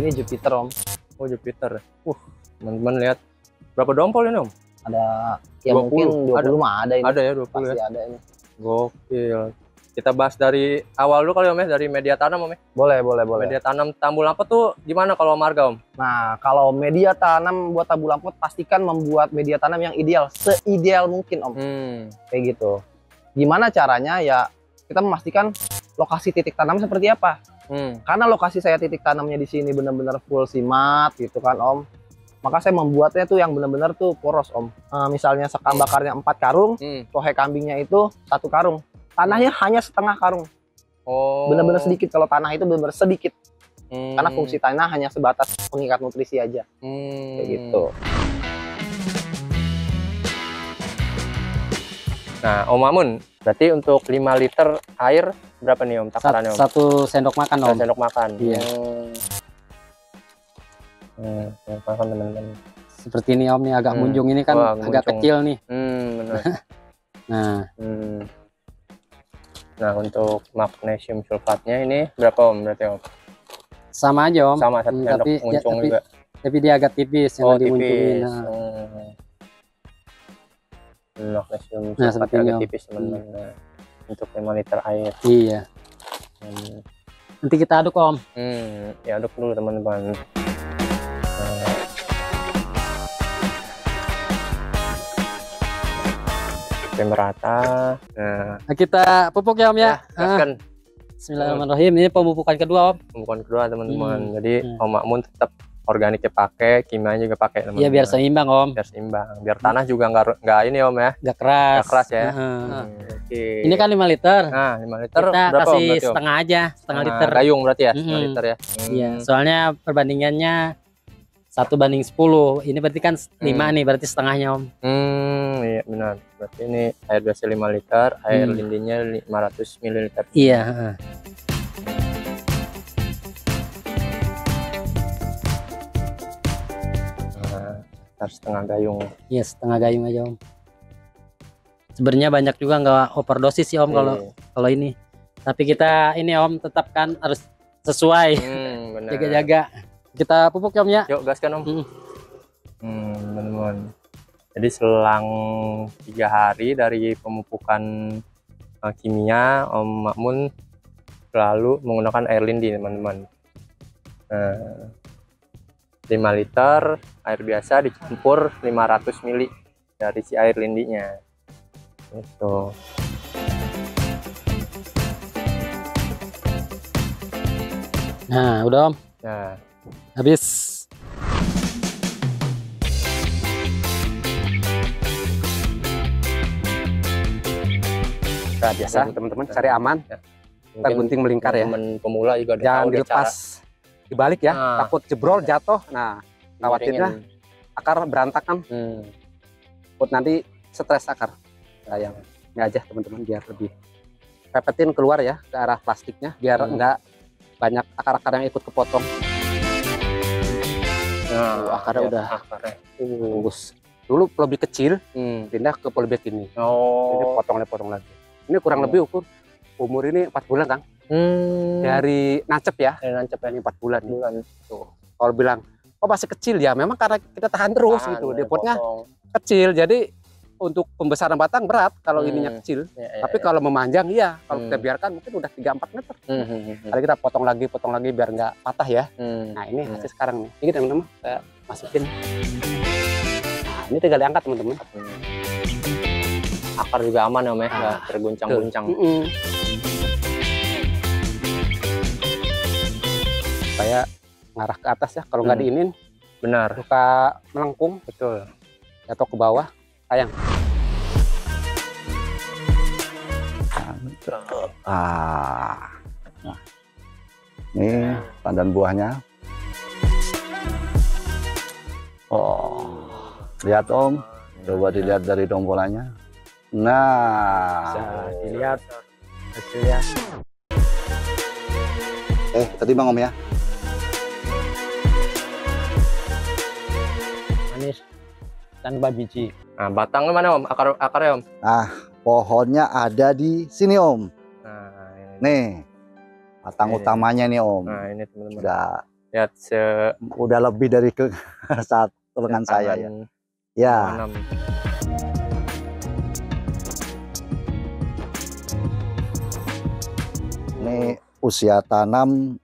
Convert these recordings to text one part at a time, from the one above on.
ini Jupiter Om. Oh Jupiter. Teman-teman lihat berapa dompol ini Om? Ada ya 20. mungkin 20 mah ada ini. Ada ya 20 Pasti ya. ada ini. Gokil. Kita bahas dari awal dulu kali Om ya, dari media tanam Om ya. Boleh. Media tanam tabul lampot tuh gimana kalau marga Om? Nah, kalau media tanam buat tabul lampot, pastikan membuat media tanam yang ideal, seideal mungkin Om. Kayak gitu. Gimana caranya ya, kita memastikan lokasi titik tanam seperti apa. Karena lokasi saya titik tanamnya di sini benar-benar full simat gitu kan Om. Maka saya membuatnya tuh yang benar-benar tuh poros Om. Misalnya sekam bakarnya 4 karung, tohe kambingnya itu 1 karung. Tanahnya hanya setengah karung. Oh. Benar-benar sedikit, kalau tanah itu benar-benar sedikit. Karena fungsi tanah hanya sebatas pengikat nutrisi aja. Kayak gitu. Nah, Om Mamun, berarti untuk 5 liter air berapa nih Om takarannya Om? 1 sendok makan Om. 1 sendok makan. Iya. Sendok makan teman-teman. Seperti ini Om nih, agak munjung ini kan. Wah, agak muncung. kecil nih. Benar. Nah, untuk magnesium sulfatnya ini berapa Om berarti Om? sama aja Om. Sama 1 sendok muncung juga. Tapi dia agak tipis, jangan dimuncungin. Magnesium Nah, sulfat seperti ini, agak Om. tipis teman-teman. Nah, untuk 5 liter air. Iya. Nanti kita aduk Om. Ya aduk dulu teman-teman. Sampai merata. Nah, kita pupuk ya Om ya. Kan Bismillahirrahmanirrahim. Ini pemupukan kedua Om. pemupukan kedua teman-teman. Jadi Om Makmun tetap organiknya pakai, kimia juga pakai teman-teman. Iya, biar seimbang Om. Biar seimbang. Biar tanah juga nggak ini Om ya. Nggak keras. Nggak keras ya. Oke. Ini kan 5 liter. Nah, 5 liter Kita berapa Om kasih berarti Om? setengah aja, setengah liter. Gayung berarti ya, setengah liter ya. Iya, soalnya perbandingannya 1:10. Ini berarti kan 5 nih, berarti setengahnya Om. Iya benar. Berarti ini air biasa 5 liter, air lindinya 500 ml. Iya. Harus setengah gayung. Iya, setengah gayung aja Om. Sebenarnya banyak juga nggak overdosis sih Om kalau ini. Tapi kita ini Om tetapkan harus sesuai. Benar. Jaga-jaga. Kita pupuk ya Om ya. Yuk gaskan Om. Teman-teman. Jadi selang 3 hari dari pemupukan kimia, Om Makmun selalu menggunakan air lindi teman-teman. 5 liter air biasa dicampur 500 ml dari si air lindinya. Itu. Nah, udah Om. Nah, Habis. Nah, biasa teman-teman cari aman. Kita gunting melingkar ya. Teman pemula juga Jangan dilepas dibalik ya, takut jebrol jatuh. Nah, khawatirnya akar berantakan. Takut nanti stres akar. Nah, yang ini aja teman-teman biar lebih pepetin keluar ya ke arah plastiknya biar enggak banyak akar-akar yang ikut kepotong. Nah, akarnya udah bagus. Dulu lebih kecil, pindah ke polybag ini. Ini potong lagi. Ini kurang lebih umur ini 4 bulan Kang. Dari nancep ya. Dari nancep ya. Ini 4 bulan. Tuh. Kalau bilang, oh masih kecil ya, memang karena kita tahan terus gitu. Dia potnya kecil, jadi untuk pembesaran batang berat kalau ininya kecil. Tapi kalau memanjang iya, kalau kita biarkan mungkin udah 3-4 meter. Kali kita potong lagi biar nggak patah ya. Nah ini hasil sekarang nih. Ini teman-teman, saya masukin. Nah ini tinggal diangkat teman-teman. Akar juga aman ya Om ya, nggak terguncang-guncang. Supaya ngarah ke atas ya, kalau nggak diinin benar suka melengkung, betul, atau ke bawah sayang. Nah, ini pandan buahnya. Oh, lihat Om, coba dilihat dari dombolannya. Nah, bisa dilihat hasilnya. tadi Bang Om ya. Manis tanpa biji. Nah, batangnya mana Om? Akarnya Om? Nah, pohonnya ada di sini Om. Nah, ini. Nih, batang utamanya nih Om. Nah, ini teman-teman. Udah Lihat Udah lebih dari ke satu lengan saya ya. Ya. Ini usia tanam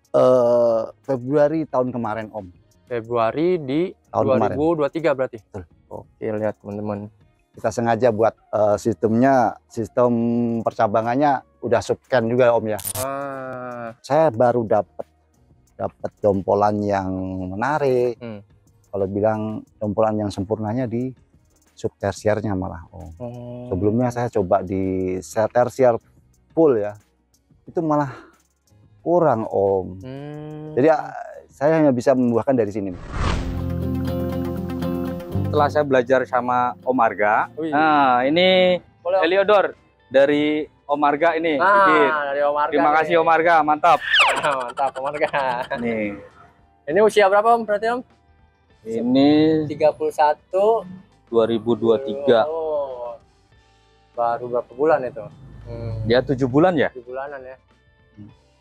Februari tahun kemarin Om. Februari di Tahun 2023 berarti. Betul. Oke, lihat teman-teman. Kita sengaja buat sistem percabangannya udah subcan juga Om ya. Saya baru dapat dompolan yang menarik. Kalau bilang dompolan yang sempurnanya di subtersiernya malah Om. Sebelumnya saya coba di tersier full ya. Itu malah kurang Om. Jadi saya hanya bisa membuahkan dari sini. Setelah saya belajar sama Om Arga, nah ini Heliodor dari Om Arga ini. Dari Om Arga. Terima kasih Om Arga, mantap. Mantap Om Arga. Nih. Ini usia berapa Om berarti Om? Ini 31 2023. Oh, baru berapa bulan itu? Dia 7 bulan ya? 7 bulanan ya.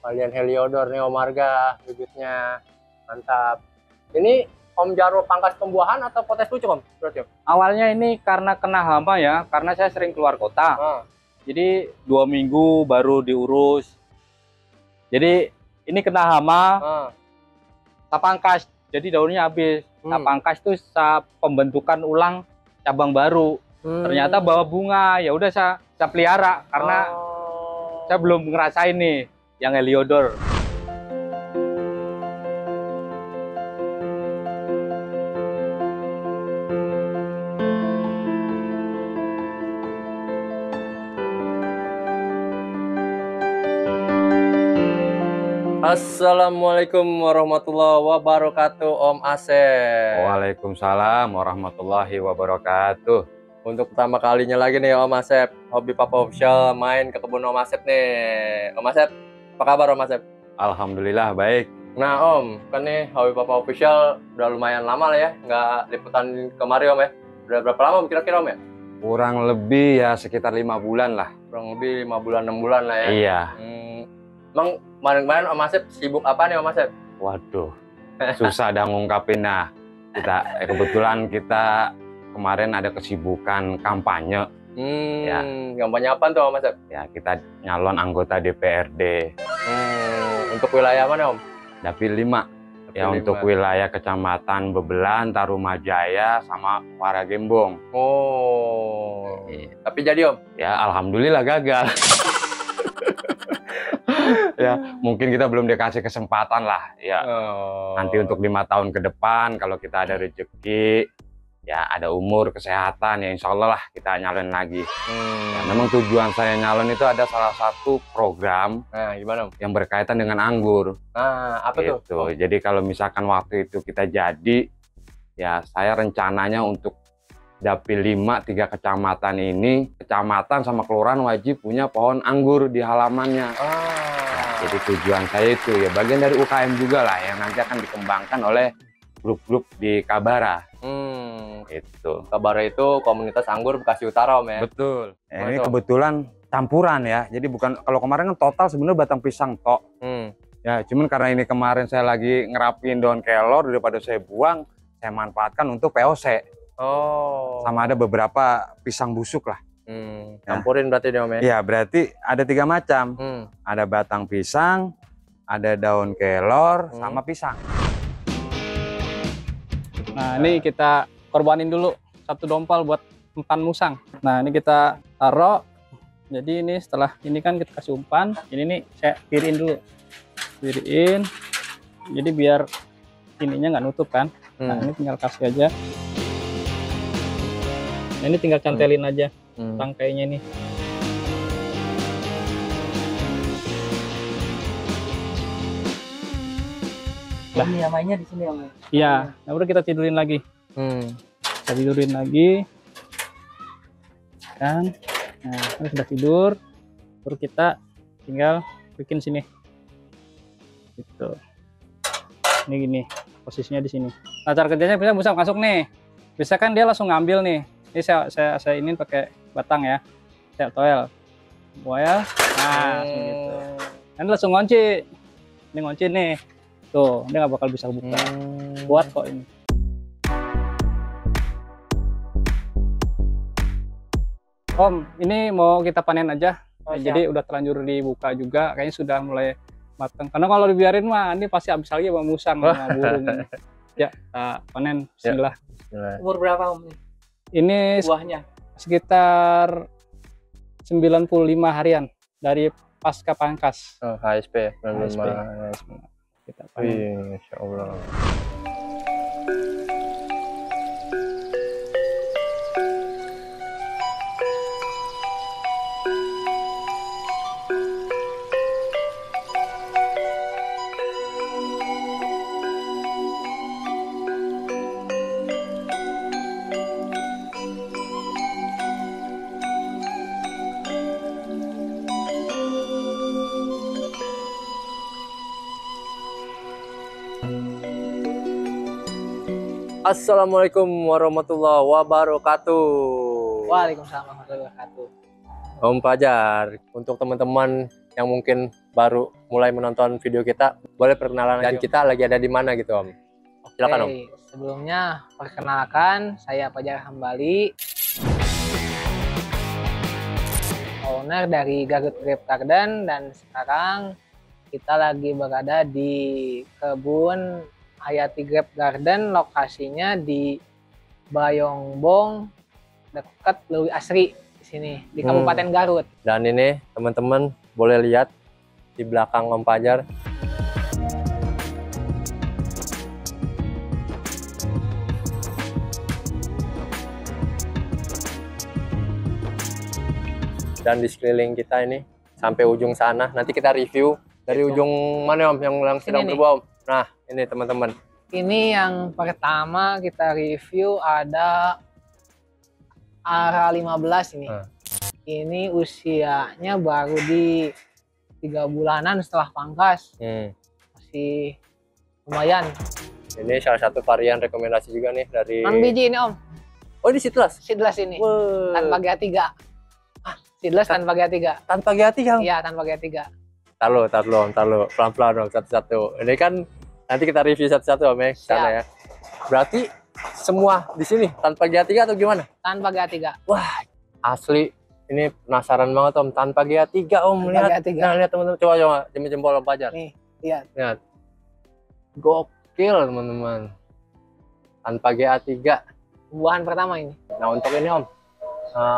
Kalian Heliodor nih Om Arga, bibitnya mantap. Ini Om Jarwo pangkas pembuahan atau potes pucuk Om? Berarti Om? Awalnya ini karena kena hama ya, karena saya sering keluar kota. Jadi 2 minggu baru diurus. Jadi ini kena hama, saya pangkas, jadi daunnya habis. Saya pangkas tuh saya pembentukan ulang cabang baru. Ternyata bawa bunga, ya udah saya pelihara karena saya belum ngerasain nih yang Heliodor. Assalamualaikum warahmatullahi wabarakatuh Om Asep. Waalaikumsalam warahmatullahi wabarakatuh. Untuk pertama kalinya lagi nih Om Asep, Hobi Papa Official main ke kebun Om Asep nih. Om Asep, apa kabar Om Asep? Alhamdulillah baik. Nah Om, kan nih Hobi Papa Official udah lumayan lama lah ya, nggak liputan kemari Om ya. Udah berapa lama kira-kira Om ya? Kurang lebih ya sekitar 5 bulan lah. Kurang lebih 5 bulan 6 bulan lah ya. Iya. Emang kemarin-kemarin Om Asep sibuk apa nih Om Asep? Waduh, susah dah ngungkapin. Nah, kebetulan kita kemarin ada kesibukan kampanye. Ya. Kampanye apa tuh Om Asep? Ya, kita nyalon anggota DPRD. Untuk wilayah mana Om? Dapil 5. Ya, untuk wilayah Kecamatan Bebelan, Tarumajaya, sama Muara Gembong. Oh. Tapi jadi Om? Ya, alhamdulillah gagal. Ya, mungkin kita belum dikasih kesempatan lah ya. Nanti untuk 5 tahun ke depan kalau kita ada rezeki, ya ada umur, kesehatan, ya insya Allah lah kita nyalon lagi. Ya, memang tujuan saya nyalon itu ada salah satu program gimana Om? yang berkaitan dengan anggur. Apa gitu. tuh? Jadi kalau misalkan waktu itu kita jadi, ya saya rencananya untuk Dapil 5 3 kecamatan ini, kecamatan sama kelurahan wajib punya pohon anggur di halamannya. Jadi tujuan saya itu ya bagian dari UKM juga lah yang nanti akan dikembangkan oleh grup-grup di Kabara. Itu. Kabara itu komunitas anggur Bekasi Utara Om ya? Betul. Ini kebetulan campuran ya. Jadi bukan, kalau kemarin kan total sebenarnya batang pisang tok. Ya cuman karena ini kemarin saya lagi ngerapin daun kelor, daripada saya buang, saya manfaatkan untuk POC. Sama ada beberapa pisang busuk lah. Campurin berarti deh Om ya? Iya, berarti ada 3 macam. Ada batang pisang, ada daun kelor, sama pisang. Nah, ini kita korbanin dulu 1 dompal buat umpan musang. Nah, ini kita taruh. Jadi ini setelah ini kan kita kasih umpan, ini nih saya pirin dulu. Pirin. Jadi biar ininya nggak nutup kan. Nah, ini tinggal kasih aja. Nah, ini tinggal cantelin aja rangkainya nih. Ini mainnya di sini Om. Iya, nah udah kita tidurin lagi. Kita tidurin lagi. Kan. Nah, ini sudah tidur. Baru kita tinggal bikin sini. Gitu. Ini gini, posisinya di sini. Nah, cara kerjanya bisa musang masuk nih. Bisa kan dia langsung ngambil nih. Ini saya ini pakai batang ya. Saya toel. Nah, gitu. Nanti langsung ngunci. Ini ngunci nih. Tuh, dia nggak bakal bisa buka. Kuat kok ini. Om, ini mau kita panen aja. Jadi udah terlanjur dibuka juga, kayaknya sudah mulai matang. Karena kalau dibiarin mah ini pasti habis lagi sama musang sama burung. Ya, kita panen. Bismillah. Umur berapa Om? Ini Buahnya? Sekitar 95 harian dari pasca pangkas. Oh, HSP. HSP. Kita panen. Insya Allah. Assalamualaikum warahmatullahi wabarakatuh. Waalaikumsalam warahmatullahi wabarakatuh. Om Fajar, untuk teman-teman yang mungkin baru mulai menonton video kita, boleh perkenalan dan kita lagi ada di mana gitu Om? Silakan Om. Sebelumnya perkenalkan, saya Fajar Hambali, owner dari Garut Grape Garden, dan sekarang kita lagi berada di kebun Hayati Grape Garden, lokasinya di Bayongbong, dekat Lewi Asri di sini di Kabupaten Garut. Dan ini teman-teman boleh lihat di belakang Om Fajar. Dan di sekeliling kita ini sampai ujung sana. Nanti kita review dari ujung mana Om yang sedang berbuah Om. Nah, ini teman-teman. Ini yang pertama kita review ada Ara 15 ini. Ini usianya baru di 3 bulanan setelah pangkas. Masih lumayan. Ini salah satu varian rekomendasi juga nih dari 6 biji ini Om. Oh, ini seedless. Seedless ini. Tanpa GA3. Seedless tanpa GA3. Tanpa GA3. Iya, tanpa GA3. Taruh, pelan-pelan dong, satu-satu. Ini kan nanti kita review satu-satu Om ya, sana ya. Berarti semua di sini tanpa GA3 atau gimana? Tanpa GA3. Wah, asli ini penasaran banget Om, tanpa GA3 Om. Lihat, nah, lihat teman-teman, coba jempol Om Fajar. Nih, lihat. Lihat. Gokil teman-teman. Tanpa GA3. Buahan pertama ini. Nah, untuk ini Om,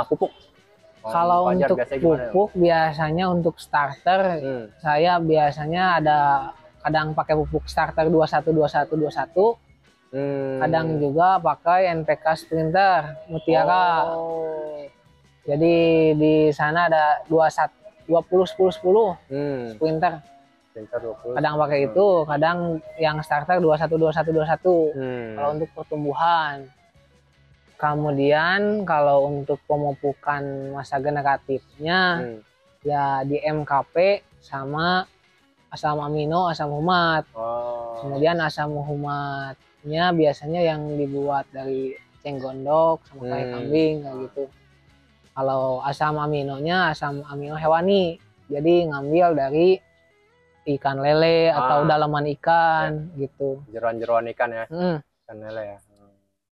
pupuk. Kalau untuk pupuk biasanya untuk starter, saya biasanya ada kadang pakai pupuk starter 21. Kadang juga pakai NPK Sprinter Mutiara. Jadi di sana ada 20-10-10 Sprinter. Kadang pakai itu, kadang yang starter 21. Kalau untuk pertumbuhan. Kemudian kalau untuk pemupukan masa generatifnya ya di MKP sama asam amino, asam humat. Kemudian asam humatnya biasanya yang dibuat dari cenggondok sama tai kambing kayak gitu. Kalau asam aminonya asam amino hewani. Jadi ngambil dari ikan lele atau dalaman ikan gitu. Jeroan-jeroan ikan ya. Ikan lele ya.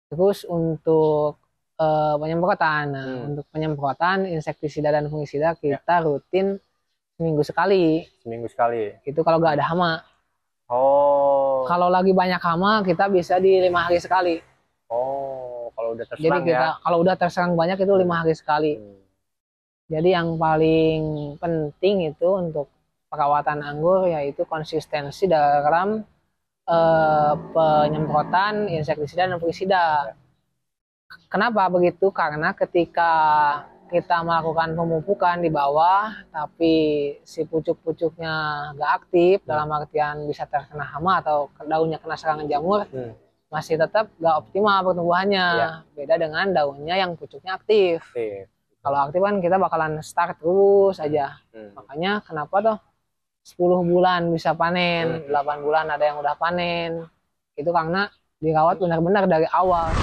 Terus untuk penyemprotan, untuk penyemprotan insektisida dan fungisida kita rutin seminggu sekali. Itu kalau nggak ada hama. Kalau lagi banyak hama kita bisa di 5 hari sekali. Kalau udah terserang. Jadi kita kalau udah terserang banyak itu 5 hari sekali. Jadi yang paling penting itu untuk perawatan anggur yaitu konsistensi dalam penyemprotan insektisida dan fungisida. Kenapa begitu? Karena ketika kita melakukan pemupukan di bawah tapi si pucuk-pucuknya nggak aktif, dalam artian bisa terkena hama atau daunnya kena serangan jamur, masih tetap nggak optimal pertumbuhannya. Beda dengan daunnya yang pucuknya aktif. Kalau aktif kan kita bakalan start terus aja. Makanya kenapa tuh 10 bulan bisa panen, 8 bulan ada yang udah panen. Itu karena dirawat benar-benar dari awal.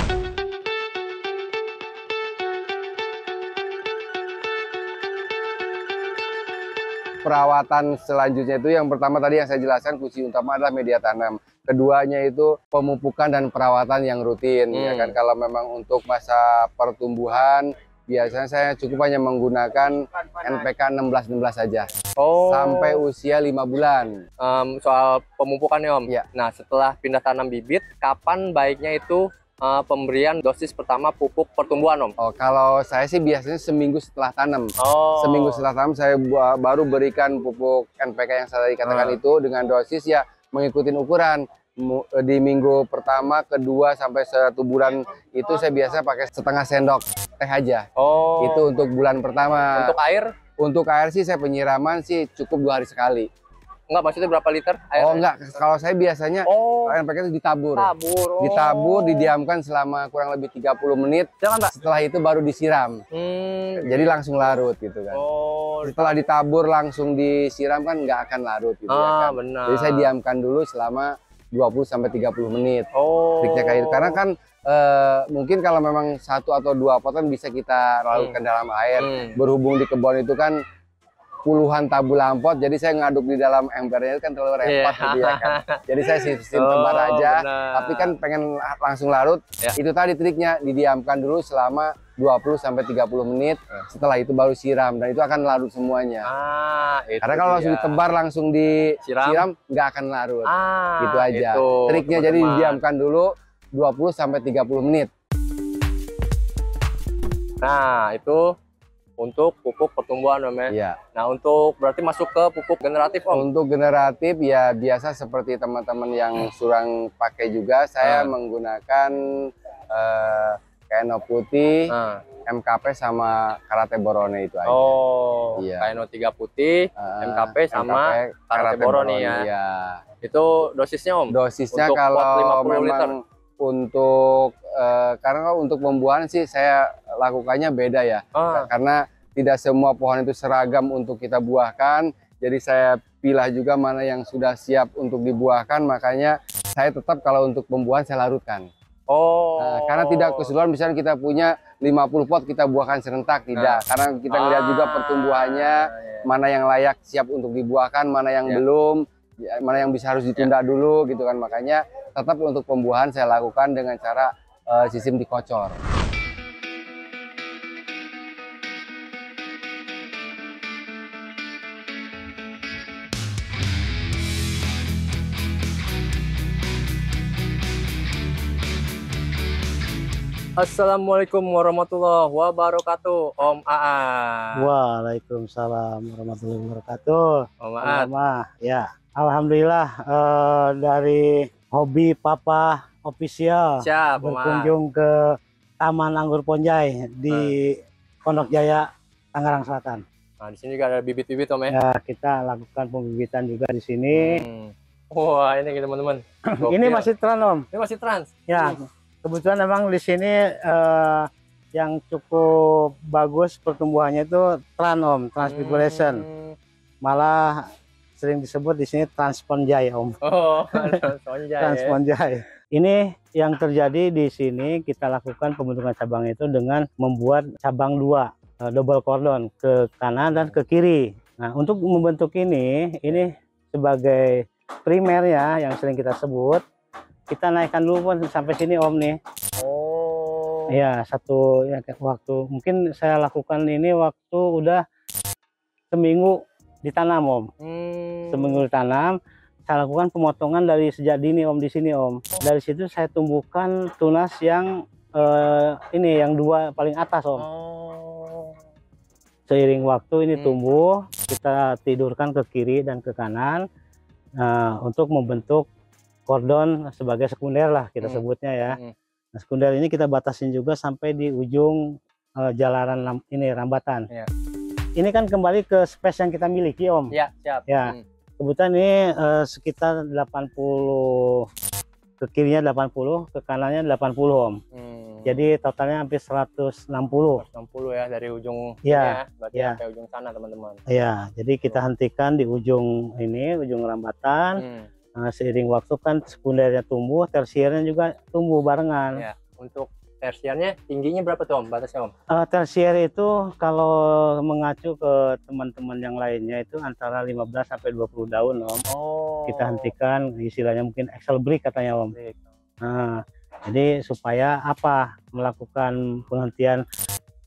perawatan selanjutnya itu yang pertama tadi yang saya jelaskan kunci utama adalah media tanam. Keduanya itu pemupukan dan perawatan yang rutin. Ya kan, kalau memang untuk masa pertumbuhan biasanya saya cukup hanya menggunakan NPK 16-16 saja. Sampai usia 5 bulan. Soal pemupukan ya Om. Ya. Nah setelah pindah tanam bibit, kapan baiknya itu pemberian dosis pertama pupuk pertumbuhan Om? Kalau saya sih biasanya seminggu setelah tanam. Seminggu setelah tanam saya baru berikan pupuk NPK yang saya tadi katakan itu dengan dosis ya mengikuti ukuran. Di minggu pertama, kedua sampai 1 bulan itu saya biasa pakai setengah sendok teh aja. Itu untuk bulan pertama. Untuk air? Untuk air sih saya penyiraman sih cukup 2 hari sekali. Enggak, maksudnya berapa liter air? Enggak, kalau saya biasanya NPK itu ditabur. Ditabur, didiamkan selama kurang lebih 30 menit. Setelah itu baru disiram. Jadi langsung larut gitu kan. Setelah ditabur langsung disiram kan nggak akan larut gitu ya kan. Benar. Jadi saya diamkan dulu selama 20-30 menit. Triknya kayak itu. Karena kan mungkin kalau memang 1 atau 2 pot kan bisa kita larutkan dalam air. Berhubung di kebun itu kan puluhan tabu lampot, jadi saya ngaduk di dalam embernya itu kan terlalu repot gitu ya kan. Jadi saya sistem tebar aja, tapi kan pengen langsung larut. Itu tadi triknya, didiamkan dulu selama 20-30 menit. Setelah itu baru siram dan itu akan larut semuanya. Karena kalau langsung ditebar langsung disiram nggak akan larut. Gitu aja. Triknya jadi didiamkan dulu 20-30 menit. Nah, itu untuk pupuk pertumbuhan Om ya. Iya. Nah, untuk berarti masuk ke pupuk generatif Om. Untuk generatif ya biasa seperti teman-teman yang surang pakai juga, saya menggunakan KNO putih, MKP sama Karate Borone itu aja. Iya. KNO 3 putih, MKP sama Karate Borone ya. Iya. Itu dosisnya Om? Dosisnya untuk kalau pot 50 memang liter. Untuk karena untuk pembuahan sih saya lakukannya beda ya. Karena tidak semua pohon itu seragam untuk kita buahkan. Jadi saya pilah juga mana yang sudah siap untuk dibuahkan. Makanya saya tetap kalau untuk pembuahan saya larutkan. Karena tidak keseluruhan misalnya kita punya 50 pot kita buahkan serentak, tidak. Karena kita lihat juga pertumbuhannya, mana yang layak siap untuk dibuahkan, mana yang belum, mana yang bisa harus ditunda dulu gitu kan. Makanya tetap untuk pembuahan saya lakukan dengan cara sistem dikocor. Assalamualaikum warahmatullahi wabarakatuh, Om Aa. Waalaikumsalam warahmatullahi wabarakatuh. Om Aa. Ya, alhamdulillah dari Hobi Papa Official berkunjung ke Taman Anggur Ponjai di Pondok Jaya, Tangerang Selatan. Nah, di sini juga ada bibit-bibit Om ya. Ya, kita lakukan pembibitan juga di sini. Wah, ini teman-teman. Ini masih trans Om. Ini masih trans. Ya. Kebetulan memang di sini yang cukup bagus pertumbuhannya itu transfiguration. Malah sering disebut di sini transponjai Om. Transponjai. Ini yang terjadi di sini kita lakukan pembentukan cabang itu dengan membuat cabang 2 double cordon ke kanan dan ke kiri. Nah, untuk membentuk ini sebagai primernya yang sering kita sebut. Kita naikkan dulu pun sampai sini Om nih. Ya, waktu mungkin saya lakukan ini waktu udah seminggu ditanam Om. Seminggu ditanam, saya lakukan pemotongan dari sejak dini Om di sini Om. Dari situ saya tumbuhkan tunas yang yang 2 paling atas Om. Seiring waktu ini tumbuh, kita tidurkan ke kiri dan ke kanan untuk membentuk kordon sebagai sekunder lah kita sebutnya ya. Nah, sekunder ini kita batasin juga sampai di ujung jalanan rambatan. Ini kan kembali ke space yang kita miliki Om. Ya, siap. Ya. Kebetulan ini sekitar 80, ke kirinya 80, ke kanannya 80 Om. Jadi totalnya hampir 160. 160 ya dari ujung berarti sampai ujung sana teman-teman. Iya, jadi kita hentikan di ujung ujung rambatan. Nah, seiring waktu kan sekundernya tumbuh, tersiernya juga tumbuh barengan. Ya, untuk tersiernya tingginya berapa tuh Om? Batasnya Om? Tersier itu kalau mengacu ke teman-teman yang lainnya itu antara 15 sampai 20 daun Om. Oh. Kita hentikan, istilahnya mungkin Excel break katanya Om. Nah, jadi supaya apa? Melakukan penghentian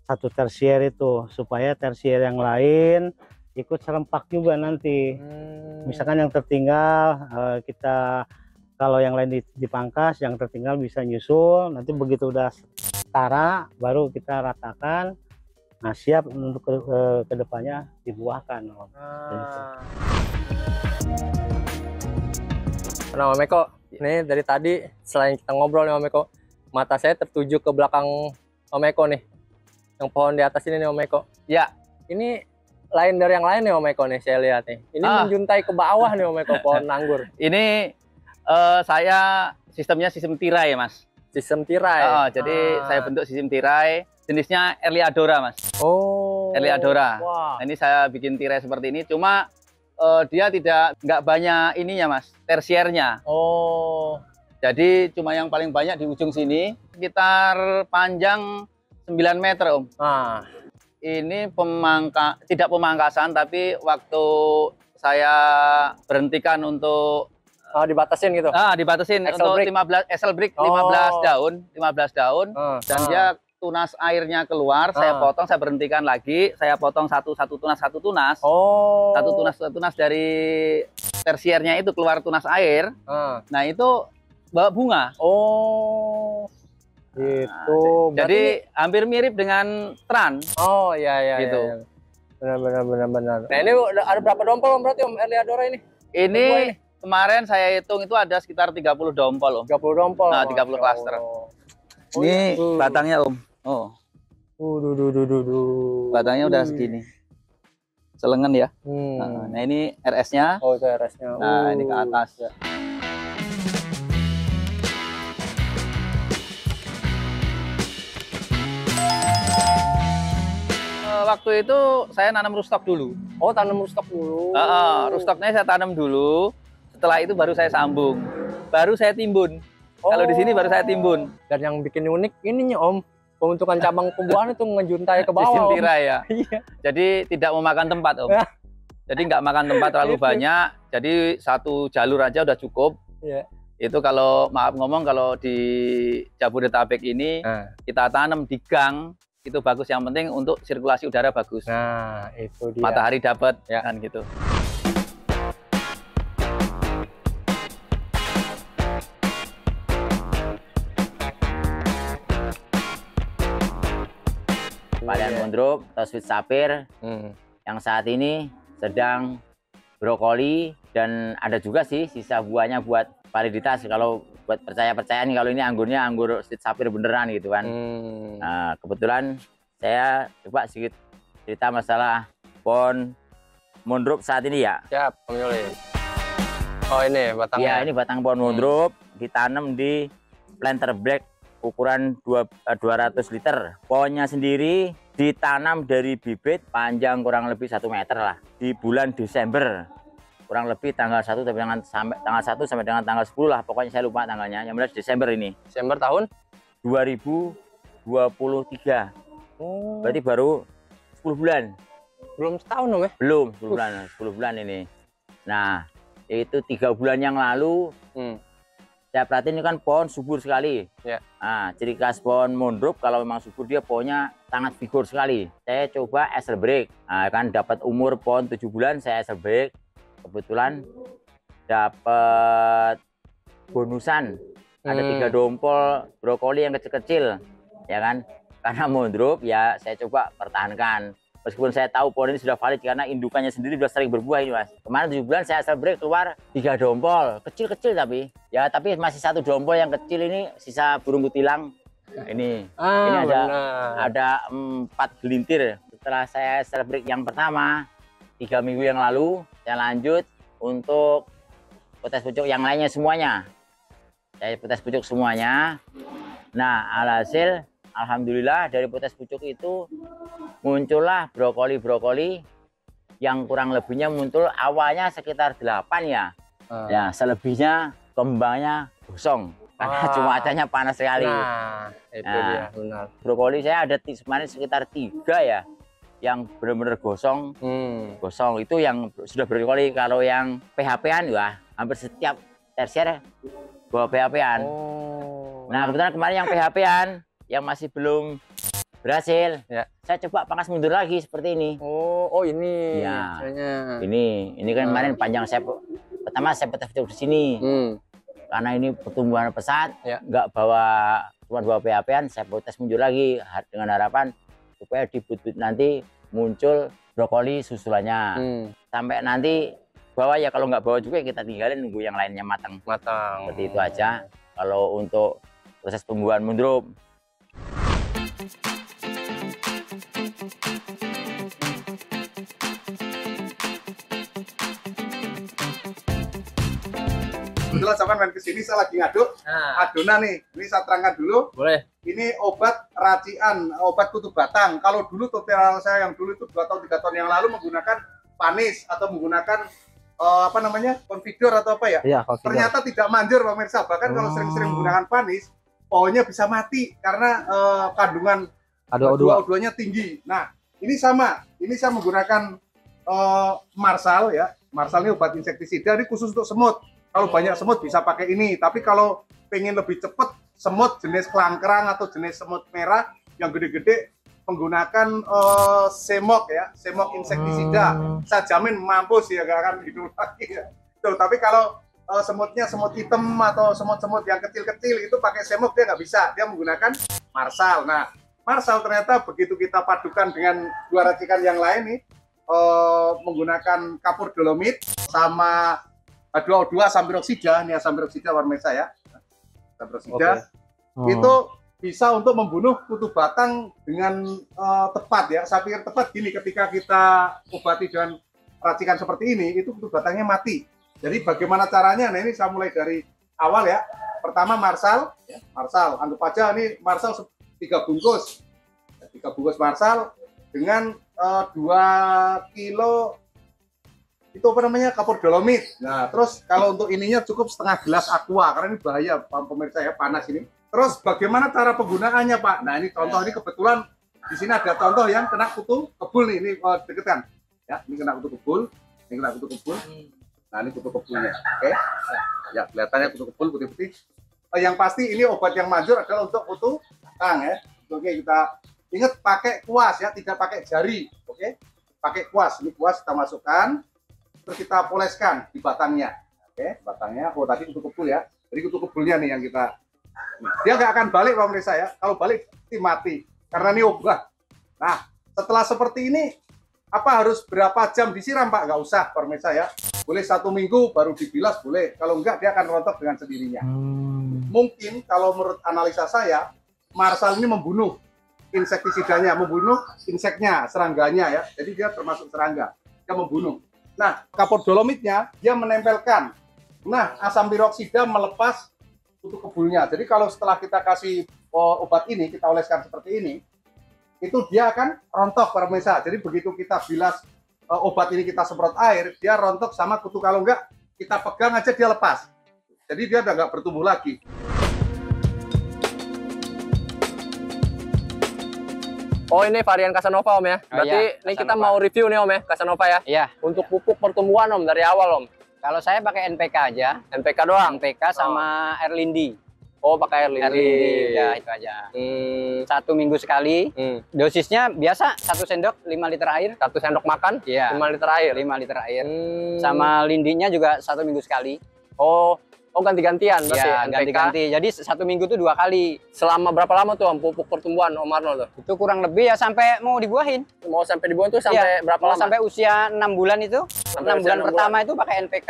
satu tersier itu supaya tersier yang lain ikut serempak juga nanti. Misalkan yang tertinggal kita kalau yang lain dipangkas, yang tertinggal bisa nyusul. Nanti begitu udah setara, baru kita ratakan. Nah, siap untuk kedepannya dibuahkan. Nah, Om Eko, nih dari tadi selain kita ngobrol nih Om Eko, mata saya tertuju ke belakang Om Eko nih, yang pohon di atas ini nih Om Eko. Ya, ini lain dari yang lain nih Om Eko nih, saya lihat nih. Ini menjuntai ke bawah nih Om Eko, pohon anggur. Ini saya sistemnya sistem tirai Mas. Sistem tirai? Jadi saya bentuk sistem tirai, jenisnya Erliadora Mas. Oh. Erliadora. Wah. Nah, ini saya bikin tirai seperti ini, cuma dia nggak banyak ininya Mas, tersiernya. Oh. Jadi cuma yang paling banyak di ujung sini, sekitar panjang 9 meter Om. Ini tidak pemangkasan, tapi waktu saya berhentikan untuk dibatasin gitu. Dibatasin Excel untuk break. 15 Excel break 15 daun dan dia tunas airnya keluar, saya potong, saya berhentikan lagi, saya potong satu tunas. Satu tunas dari tersiernya itu keluar tunas air. Nah, itu bawa bunga. Oh. Gitu. Jadi hampir mirip dengan Tran. Oh, iya gitu. Iya. Benar. Nah, ini ada berapa dompol Om berarti Om Erliadora ini? Ini kemarin saya hitung itu ada sekitar 30 dompol Om. 30 dompol. Nah, 30 klaster. Ini batangnya Om. Oh. Batangnya udah segini. Selengan ya. Nah, ini RS-nya. Oh, itu RS-nya. Nah, ini ke atas. Waktu itu saya nanam rootstock dulu. Oh, tanam rootstock dulu. Rootstocknya saya tanam dulu. Setelah itu baru saya sambung. Baru saya timbun. Kalau di sini baru saya timbun. Dan yang bikin unik ininya Om, pembentukan cabang pembuahan itu ngejuntai ke bawah. Sistem tirai ya. Iya. Jadi tidak memakan tempat Om. Jadi nggak makan tempat terlalu banyak. Jadi satu jalur aja udah cukup. Iya. Itu kalau maaf ngomong kalau di Jabodetabek ini kita tanam di gang itu bagus, yang penting untuk sirkulasi udara bagus. Nah, itu dia. Matahari dapat kan gitu. Varian Mondrop atau Sweet Sapphire yang saat ini sedang brokoli, dan ada juga sih sisa buahnya buat validitas kalau buat percaya-percaya nih kalau ini anggurnya anggur Sweet Sapphire beneran gitu kan. Nah, kebetulan saya coba sedikit cerita masalah pohon Mondrop saat ini ya. Siap, Om Yuli. Oh, ini batangnya. Ya, ini batang pohon Mondrop ditanam di planter black ukuran 200 liter. Pohonnya sendiri ditanam dari bibit panjang kurang lebih 1 meter lah di bulan Desember. Kurang lebih tanggal 1 sampai tanggal 1 sampai dengan tanggal 10 lah, pokoknya saya lupa tanggalnya. Yang jelas Desember ini. Desember tahun 2023. Berarti baru 10 bulan. Belum setahun dong ya? Belum, 10 bulan ini. Nah, itu 3 bulan yang lalu saya perhatiin ini kan pohon subur sekali. Ya. Nah, ciri khas pohon Mondrop kalau memang subur dia pohonnya sangat vigor sekali. Saya coba Excel break. Nah, kan dapat umur pohon 7 bulan saya Excel break. Kebetulan dapat bonusan. Ada 3 dompol brokoli yang kecil-kecil. Ya kan? Karena Mondrop ya saya coba pertahankan. Meskipun saya tahu pohon ini sudah valid karena indukannya sendiri sudah sering berbuah ini Mas. Kemarin 7 bulan saya Excel break keluar 3 dompol, kecil-kecil tapi. Ya tapi masih 1 dompol yang kecil ini sisa burung kutilang. Ini ada 4 gelintir. Setelah saya Excel break yang pertama 3 minggu yang lalu, saya lanjut untuk potes pucuk yang lainnya semuanya. Saya potes pucuk semuanya. Nah, alhasil alhamdulillah dari potes pucuk itu muncullah brokoli-brokoli yang kurang lebihnya muncul awalnya sekitar 8 ya. Ya, selebihnya kembangnya gosong. karena cuacanya panas sekali. Nah, itu dia, benar. Brokoli saya ada kemarin sekitar 3 ya, yang benar-benar gosong. Gosong itu yang sudah brokoli. Kalau yang PHP-an ya hampir setiap tersier bawa PHP-an. Nah, kebetulan kemarin yang PHP-an yang masih belum berhasil, ya, saya coba pangkas mundur lagi seperti ini. Oh ini. Ya, ini kan kemarin panjang saya. Pertama saya petik di sini. Karena ini pertumbuhan pesat, nggak cuma bawa PHP-an, saya tes mundur lagi dengan harapan supaya di but-but nanti muncul brokoli susulannya. Sampai nanti bawa ya, kalau nggak bawa juga kita tinggalin nunggu yang lainnya matang. Seperti itu aja kalau untuk proses pembuahan mundrup. Kebetulan sampai main kesini saya lagi ngaduk adonan nih. Ini saya terangkan dulu. Boleh. Ini obat racian, obat kutu batang. Kalau dulu tutorial saya yang dulu itu 2 tahun 3 tahun yang lalu menggunakan panis atau menggunakan apa namanya, konfidor atau apa ya? Iya, ternyata tidak manjur pemirsa. Bahkan kalau sering-sering menggunakan panis, pohonnya bisa mati karena kandungan H2O2-nya tinggi. Nah, ini sama. Ini saya menggunakan Marsal ya. Marsal ini obat insektisida, ini khusus untuk semut. Kalau banyak semut bisa pakai ini, tapi kalau pengen lebih cepat, semut jenis kelangkrang atau jenis semut merah yang gede-gede menggunakan semok ya, semok insektisida. Saya jamin mampus ya, gak akan hidup lagi ya. Tuh, tapi kalau semutnya semut hitam atau semut-semut yang kecil-kecil itu pakai semok dia nggak bisa, dia menggunakan Marsal. Nah, Marsal ternyata begitu kita padukan dengan 2 racikan yang lain nih, menggunakan kapur dolomit sama H2O2 asam peroksida, ini asam peroksida warmesa ya, asam peroksida, itu bisa untuk membunuh kutu batang dengan tepat ya. Saya pikir tepat gini, ketika kita obati dengan racikan seperti ini, itu kutu batangnya mati. Jadi bagaimana caranya? Nah ini saya mulai dari awal ya. Pertama Marsal, ya, Marsal, anggap aja ini Marsal 3 bungkus, 3 bungkus Marsal dengan 2 kilo itu apa namanya, kapur dolomit. Nah, terus kalau untuk ininya cukup setengah gelas aqua karena ini bahaya pemirsa ya, panas ini. Terus bagaimana cara penggunaannya Pak? Nah ini contoh, ini kebetulan di sini ada contoh yang kena kutu kebul nih, ini deket kan? Ya, ini kena kutu kebul, ini kena kutu kebul. Nah ini kutu kebulnya, oke? Ya kelihatannya kutu kebul putih-putih. Yang pasti ini obat yang manjur adalah untuk kutu batang ya. Oke, kita ingat pakai kuas ya, tidak pakai jari, oke? Pakai kuas, ini kuas kita masukkan. Terus kita poleskan di batangnya, oke, batangnya. Oh tadi kutu kebul ya, jadi kutu kebulnya nih yang kita, dia nggak akan balik pemirsa ya. Kalau balik mati karena ini obat. Nah setelah seperti ini, apa harus berapa jam disiram Pak? Nggak usah pemirsa ya, boleh 1 minggu baru dibilas boleh. Kalau enggak dia akan rontok dengan sendirinya. Mungkin kalau menurut analisa saya, Marsal ini membunuh insektisidanya, membunuh inseknya, serangganya ya. Jadi dia termasuk serangga, dia membunuh. Nah, kapur dolomitnya dia menempelkan. Nah, asam peroksida melepas kutu kebulnya. Jadi kalau setelah kita kasih obat ini, kita oleskan seperti ini, itu dia akan rontok pemirsa. Jadi begitu kita bilas obat ini, kita semprot air, dia rontok sama kutu. Kalau enggak, kita pegang aja dia lepas. Jadi dia udah nggak bertumbuh lagi. Oh ini varian Casanova Om ya? Berarti ini kita mau review nih Om ya, Casanova ya? Iya. Untuk pupuk pertumbuhan Om, dari awal Om? Kalau saya pakai NPK aja. NPK doang? NPK sama Air Lindi. Oh pakai Air Lindi. Air Lindi, ya itu aja. 1 minggu sekali. Dosisnya biasa 1 sendok 5 liter air. 1 sendok makan? Iya. 5 liter air? 5 liter air. Sama lindinya juga 1 minggu sekali. Oh ganti-gantian berarti ya, ganti-ganti. Jadi 1 minggu itu 2 kali. Selama berapa lama tuh Om pupuk pertumbuhan Om Arnold tuh? Itu kurang lebih ya sampai mau dibuahin. Mau sampai dibuahin tuh sampai berapa lama? Sampai usia 6 bulan itu. Sampai 6 bulan pertama itu pakai NPK.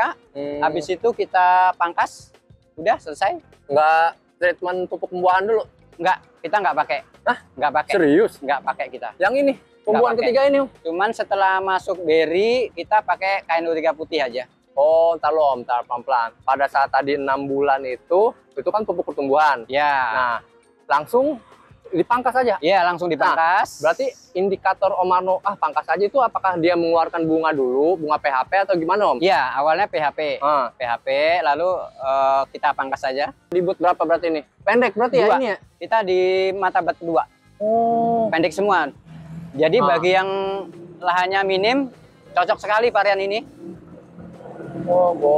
Habis itu kita pangkas. Udah selesai. Enggak treatment pupuk pembuahan dulu? Enggak, kita enggak pakai. Hah? Enggak pakai. Serius? Enggak pakai kita. Yang ini? Pembuahan ketiga ini Om? Cuman setelah masuk berry kita pakai KNO3 putih aja. Oh, ntar lo Om, ntar pelan-pelan. Pada saat tadi 6 bulan itu kan pupuk pertumbuhan. Ya. Nah, langsung dipangkas aja? Iya, langsung dipangkas. Berarti indikator Om Arno, pangkas aja itu apakah dia mengeluarkan bunga dulu, bunga PHP atau gimana Om? Iya, awalnya PHP. PHP, lalu kita pangkas saja. Di but berapa berarti ini? Pendek berarti ya ini ya? Kita di mata bat 2. Pendek semua. Jadi bagi yang lahannya minim, cocok sekali varian ini.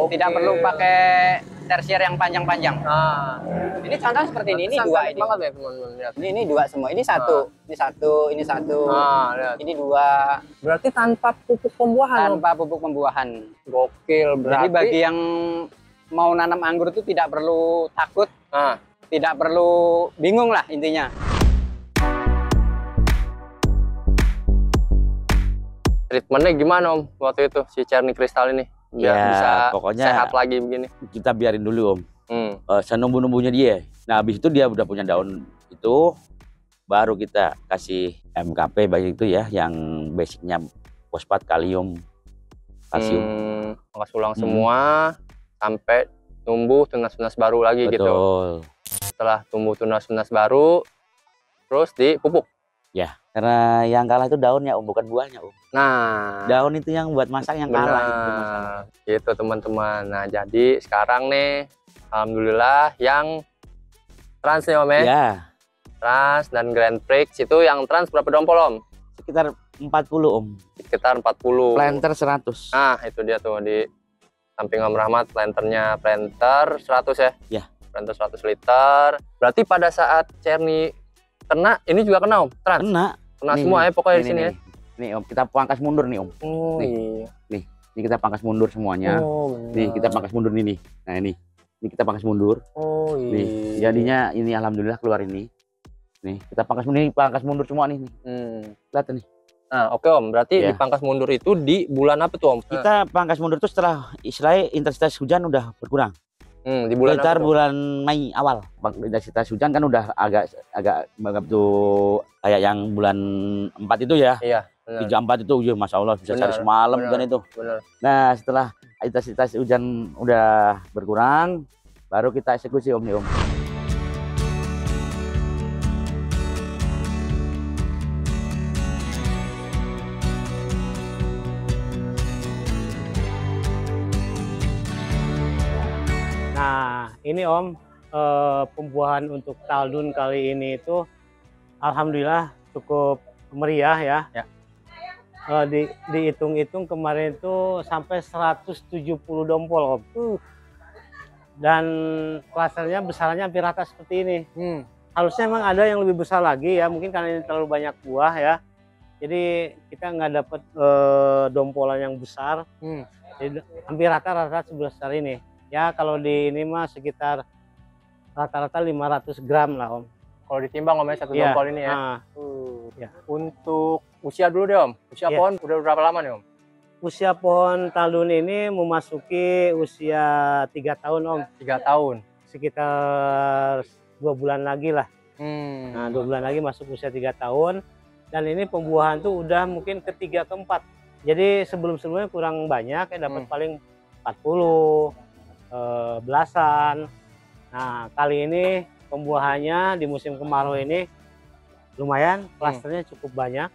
Tidak perlu pakai tersier yang panjang-panjang. Ini contoh seperti ini dua ini. Banget ya teman-teman. Ini dua semua. Ini satu, ini satu, ini satu. Ini dua. Berarti tanpa pupuk pembuahan. Tanpa pupuk pembuahan. Gokil. Jadi bagi yang mau nanam anggur itu tidak perlu takut, tidak perlu bingung lah intinya. Treatmentnya gimana Om waktu itu si Cherry Crystal ini? Biar bisa pokoknya sehat lagi begini. Kita biarin dulu Om. Senumbu-numbunya dia. Nah habis itu dia udah punya daun itu, baru kita kasih MKP baik itu ya, yang basicnya fosfat, kalium, kalsium. Pangkas ulang semua sampai tumbuh tunas-tunas baru lagi. Betul. Gitu. Setelah tumbuh tunas-tunas baru, terus dipupuk. Ya, karena yang kalah itu daunnya Om, bukan buahnya Om. Nah, daun itu yang buat masak yang kalah. Gitu teman-teman. Nah jadi sekarang nih, alhamdulillah yang trans nih Om ya. Ya. Trans dan Grand Prix itu yang trans berapa dompol Om? Sekitar 40 Om. Sekitar 40. Planter 100. Nah itu dia tuh di samping Om Rahmat, planternya planter 100 ya? Ya. Planter 100 liter. Berarti pada saat Cherry kena, ini juga kena Om? Trans? Kena nih, semua ya pokoknya di sini ya? Nih Om, kita pangkas mundur nih Om. Nih kita pangkas mundur semuanya. Nih kita pangkas mundur nih. Nah ini kita pangkas mundur. Nih jadinya ini alhamdulillah keluar ini. Nih kita pangkas mundur semua nih. Lihat nih. Nah oke Om, berarti dipangkas mundur itu di bulan apa tuh Om? Kita pangkas mundur itu setelah istilahnya intensitas hujan udah berkurang. Di bulan sekitar bulan Mei awal. Intensitas hujan kan udah agak tuh kayak yang bulan 4 itu ya. Iya. 3-4 itu ya Masya Allah bisa cari semalam kan itu. Nah setelah intensitas hujan udah berkurang, baru kita eksekusi Om nih Om. Nah ini Om, pembuahan untuk Taldun kali ini itu alhamdulillah cukup meriah ya. Dihitung-hitung kemarin itu sampai 170 dompol Om. Dan klasternya besarnya hampir rata seperti ini. Harusnya memang ada yang lebih besar lagi ya, mungkin karena ini terlalu banyak buah ya. Jadi kita nggak dapat dompolan yang besar. Jadi hampir rata-rata sebesar ini. Ya kalau di ini mah sekitar rata-rata 500 gram lah Om. Kalau ditimbang Om ya satu dompol ini ya. Untuk usia dulu deh Om. Usia pohon udah berapa lama nih Om? Usia pohon Taldun ini memasuki usia 3 tahun Om. 3 tahun. Sekitar 2 bulan lagi lah. Nah 2 bulan lagi masuk usia 3 tahun. Dan ini pembuahan tuh udah mungkin ketiga keempat. Jadi sebelum-sebelumnya kurang banyak ya, dapat paling 40 belasan. Nah kali ini pembuahannya di musim kemarau ini lumayan, klasternya cukup banyak.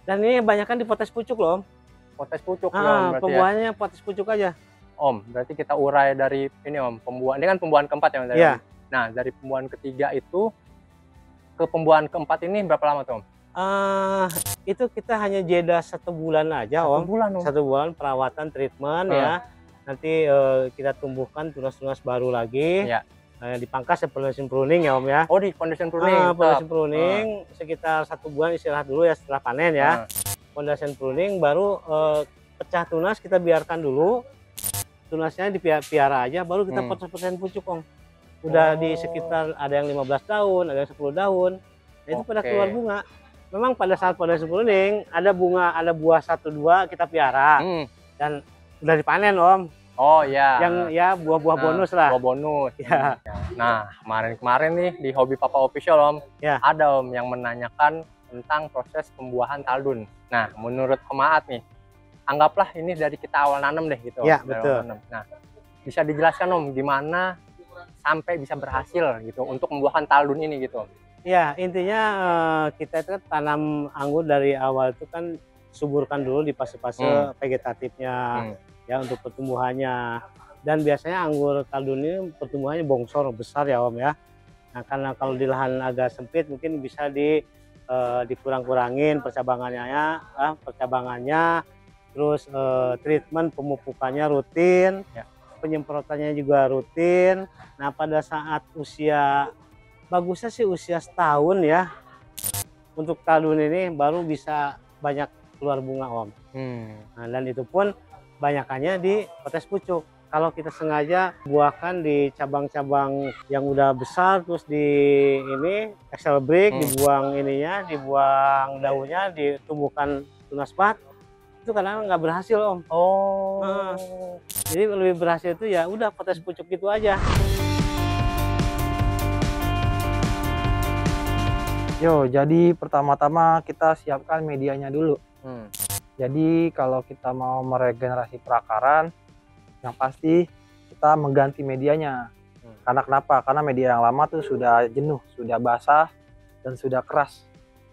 Dan ini banyak kan di potes pucuk loh Om. Potes pucuk ya Om, pembuahannya potes pucuk aja. Om, berarti kita urai dari ini Om, pembuahan ini kan pembuahan keempat ya Om? Iya. Nah dari pembuahan ketiga itu ke pembuahan keempat ini berapa lama tuh Om? Itu kita hanya jeda 1 bulan aja Om. 1 bulan perawatan treatment ya. Nanti kita tumbuhkan tunas-tunas baru lagi. Dipangkas ya foundation pruning ya Om ya. Oh di foundation pruning. Foundation pruning sekitar 1 bulan istirahat dulu ya setelah panen ya. Foundation pruning baru pecah tunas kita biarkan dulu. Tunasnya dipiara aja baru kita potong-potong pucuk Om. Udah di sekitar ada yang 15 daun, ada yang 10 daun. Nah, itu pada keluar bunga. Memang pada saat foundation pruning ada bunga, ada buah 1-2 kita piara. Dan udah dipanen Om. Oh iya. Yang ya buah-buah bonus lah. Buah bonus. Ya. Nah kemarin nih di Hobi Papa Official Om, ada Om yang menanyakan tentang proses pembuahan Taldun. Nah menurut Om Aat nih, anggaplah ini dari kita awal nanam deh gitu. Ya betul. Nah bisa dijelaskan Om gimana sampai bisa berhasil gitu untuk membuahkan Taldun ini gitu. Ya, intinya kita itu kan tanam anggur dari awal itu kan suburkan dulu di fase-fase vegetatifnya ya untuk pertumbuhannya. Dan biasanya anggur kaldun ini pertumbuhannya bongsor besar ya Om ya. Nah, karena kalau di lahan agak sempit mungkin bisa dikurang-kurangin percabangannya, terus treatment pemupukannya rutin, penyemprotannya juga rutin. Nah, pada saat usia bagusnya sih usia setahun ya, untuk kaldun ini baru bisa banyak keluar bunga Om. Nah, dan itu pun banyakannya di potes pucuk. Kalau kita sengaja buahkan di cabang-cabang yang udah besar, terus di ini excel break, dibuang ininya, dibuang daunnya, ditumbuhkan tunas bat, itu kadang nggak berhasil Om. Jadi lebih berhasil itu ya udah potes pucuk gitu aja. Yo, jadi pertama-tama kita siapkan medianya dulu. Jadi kalau kita mau meregenerasi perakaran, yang pasti kita mengganti medianya. Karena kenapa? Karena media yang lama tuh sudah jenuh, sudah basah, dan sudah keras.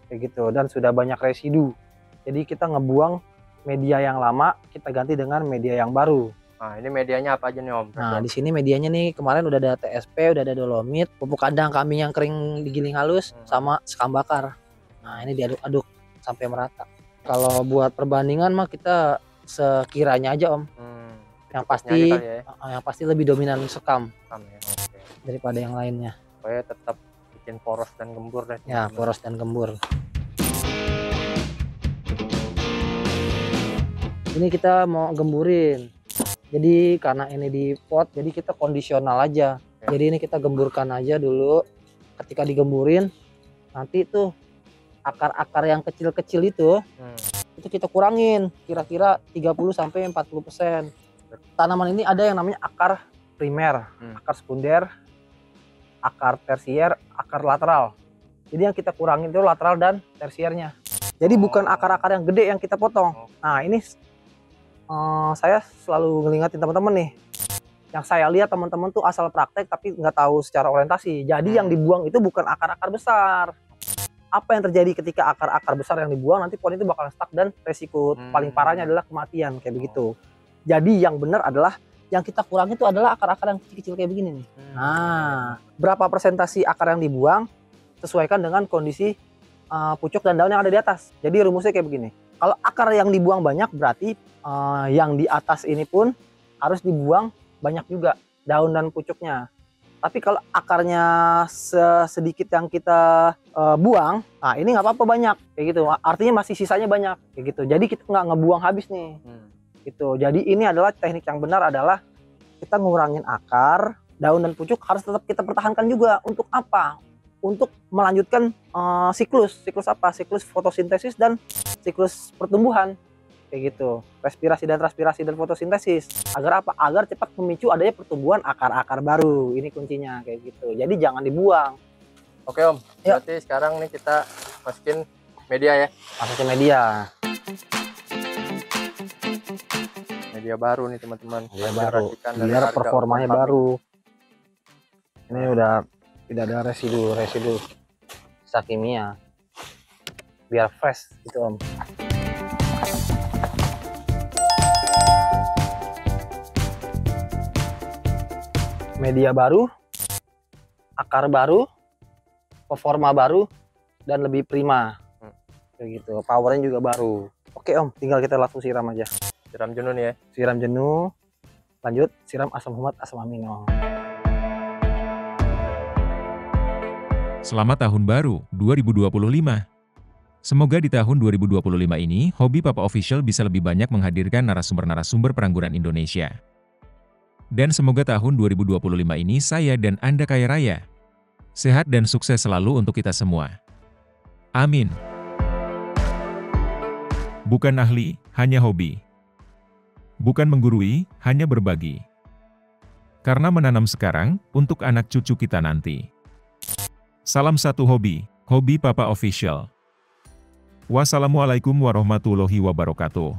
Kayak gitu, dan sudah banyak residu. Jadi kita ngebuang media yang lama, kita ganti dengan media yang baru. Nah, ini medianya apa aja nih Om? Nah, di sini medianya nih kemarin udah ada TSP, udah ada dolomit, pupuk kandang kambing yang kering digiling halus, sama sekam bakar. Nah, ini diaduk-aduk sampai merata. Kalau buat perbandingan mah kita sekiranya aja Om. Yang pasti lebih dominan sekam daripada yang lainnya. Supaya tetap bikin poros dan gembur deh. Ya, poros dan gembur. Ini kita mau gemburin. Jadi karena ini di pot, jadi kita kondisional aja. Jadi ini kita gemburkan aja dulu. Ketika digemburin, nanti tuh akar-akar yang kecil-kecil itu kita kurangin kira-kira 30–40%. Tanaman ini ada yang namanya akar primer, akar sekunder, akar tersier, akar lateral. Jadi yang kita kurangin itu lateral dan tersiernya. Jadi bukan akar-akar yang gede yang kita potong. Nah, ini saya selalu ngelingatin teman-teman nih, yang saya lihat teman-teman tuh asal praktek tapi nggak tahu secara orientasi. Jadi yang dibuang itu bukan akar-akar besar. Apa yang terjadi ketika akar-akar besar yang dibuang, nanti pohon itu bakal stuck dan resiko paling parahnya adalah kematian kayak begitu. Jadi yang benar adalah yang kita kurangi itu adalah akar-akar yang kecil-kecil kayak begini nih. Nah, berapa persentasi akar yang dibuang sesuaikan dengan kondisi pucuk dan daun yang ada di atas. Jadi rumusnya kayak begini. Kalau akar yang dibuang banyak berarti yang di atas ini pun harus dibuang banyak juga daun dan pucuknya. Tapi kalau akarnya sedikit yang kita buang, nah ini nggak apa-apa banyak kayak gitu. Artinya masih sisanya banyak kayak gitu. Jadi kita nggak ngebuang habis nih. Gitu. Jadi ini adalah teknik yang benar adalah kita ngurangin akar, daun dan pucuk harus tetap kita pertahankan juga. Untuk apa? Untuk melanjutkan siklus apa? Siklus fotosintesis dan siklus pertumbuhan kayak gitu. Respirasi dan transpirasi dan fotosintesis. Agar apa? Agar cepat memicu adanya pertumbuhan akar-akar baru. Ini kuncinya kayak gitu. Jadi jangan dibuang. Oke Om, berarti sekarang nih kita masukin media ya. Masukin media. Media baru nih teman-teman. Media baru. Biar performanya baru. Ini udah tidak ada residu sisa kimia. Biar fresh gitu Om. Media baru, akar baru, performa baru, dan lebih prima. Kayak gitu. Powernya juga baru. Oke Om, tinggal kita langsung siram aja. Siram jenuh nih ya. Siram jenuh. Lanjut siram asam humat, asam amino. Selamat tahun baru 2025. Semoga di tahun 2025 ini, Hobi Papa Official bisa lebih banyak menghadirkan narasumber-narasumber perangguran Indonesia. Dan semoga tahun 2025 ini saya dan Anda kaya raya. Sehat dan sukses selalu untuk kita semua. Amin. Bukan ahli, hanya hobi. Bukan menggurui, hanya berbagi. Karena menanam sekarang, untuk anak cucu kita nanti. Salam satu hobi, Hobi Papa Official. Wassalamualaikum warahmatullahi wabarakatuh.